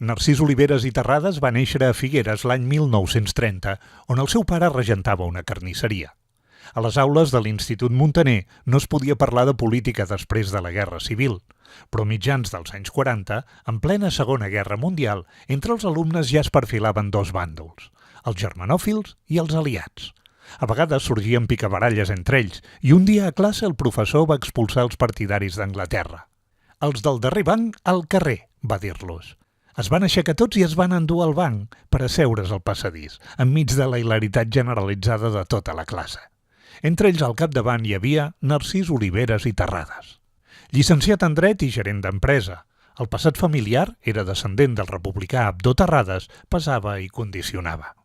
Narcís Oliveres i Terrades va néixer a Figueres l'any 1930, on el seu pare regentava una carnisseria. A les aules de l'Institut Muntaner no es podia parlar de política després de la Guerra Civil, però a mitjans dels anys 40, en plena Segona Guerra Mundial, entre els alumnes ja es perfilaven dos bàndols, els germanòfils i els aliats. A vegades sorgien picabaralles entre ells i un dia a classe el professor va expulsar els partidaris d'Anglaterra. «Els del darrer banc al carrer», va dir-los. Es van aixecar tots i es van endur al banc per asseure's al passadís, enmig de la hilaritat generalitzada de tota la classe. Entre ells al capdavant hi havia Narcís Oliveres i Terrades. Llicenciat en Dret i gerent d'empresa, el passat familiar era descendent del republicà Abdó Terrades, pesava i condicionava.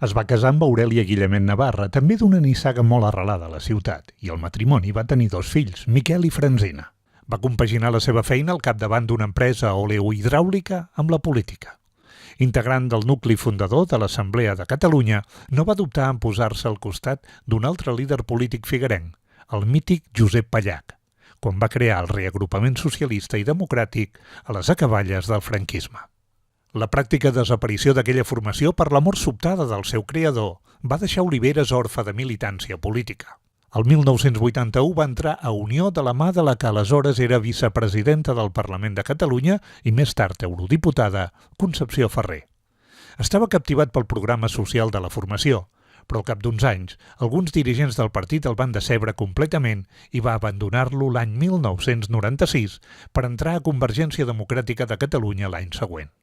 Es va casar amb Aurèlia Guillament Navarra, també d'una nissaga molt arrelada a la ciutat, i el matrimoni va tenir dos fills, Miquel i Franzina. Va compaginar la seva feina al capdavant d'una empresa oleohidràulica amb la política. Integrant del nucli fundador de l'Assemblea de Catalunya, no va dubtar en posar-se al costat d'un altre líder polític figuerenc, el mític Josep Pallach, quan va crear el reagrupament socialista i democràtic a les acaballes del franquisme. La pràctica desaparició d'aquella formació per la mort sobtada del seu creador va deixar Oliveres orfe de militància política. El 1981 va entrar a Unió de la mà de la que aleshores era vicepresidenta del Parlament de Catalunya i més tard eurodiputada, Concepció Ferrer. Estava captivat pel programa social de la formació, però al cap d'uns anys, alguns dirigents del partit el van decebre completament i va abandonar-lo l'any 1996 per entrar a Convergència Democràtica de Catalunya l'any següent.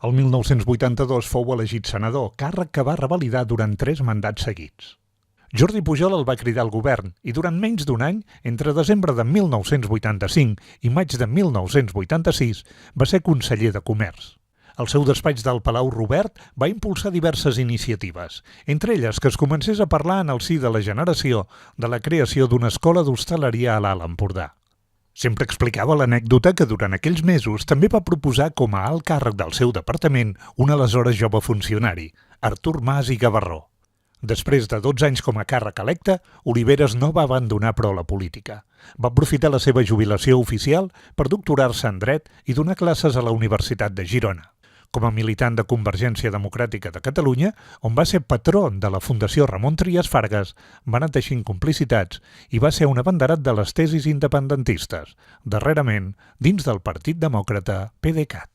El 1982 fou elegit senador, càrrec que va revalidar durant 3 mandats seguits. Jordi Pujol el va cridar al govern i durant menys d'un any, entre desembre de 1985 i maig de 1986, va ser conseller de Comerç. El seu despatx del Palau Robert va impulsar diverses iniciatives, entre elles que es comencés a parlar en el si de la generació de la creació d'una escola d'hostaleria a l'Alt Empordà. Sempre explicava l'anècdota que durant aquells mesos també va proposar com a alt càrrec del seu departament un aleshores jove funcionari, Artur Mas i Gavarró. Després de 12 anys com a càrrec electe, Oliveres no va abandonar però la política. Va aprofitar la seva jubilació oficial per doctorar-se en dret i donar classes a la Universitat de Girona. Com a militant de Convergència Democràtica de Catalunya, on va ser patró de la Fundació Ramon Trias Fargas, va anar teixint complicitats i va ser un abanderat de les tesis independentistes, darrerament dins del Partit Demòcrata PDeCAT.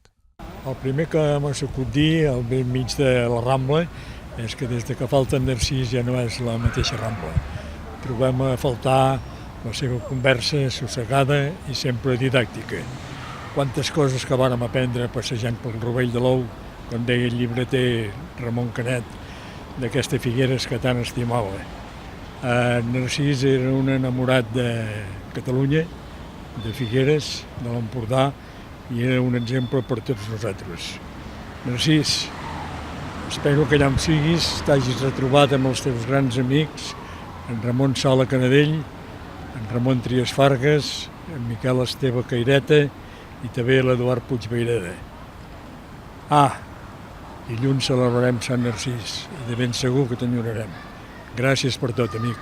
El primer que m'ha sabut dir al bell mig de la Rambla és que des que falta en Narcís ja no és la mateixa Rambla. Trobem a faltar la seva conversa assossegada i sempre didàctica. Quantes coses que vàrem aprendre passejant pel Rovell de l'Ou, com deia el llibreter Ramon Canet, d'aquesta Figueres que tant estimava. Narcís era un enamorat de Catalunya, de Figueres, de l'Empordà, i era un exemple per tots nosaltres. Narcís, espero que allà on siguis t'hagis retrobat amb els teus grans amics, en Ramon Sala Canadell, en Ramon Trias Fargas, en Miquel Esteve Caireta i també l'Eduard Puigveireda. Dilluns celebrarem Sant Narcís i de ben segur que t'enyorarem. Gràcies per tot, amic.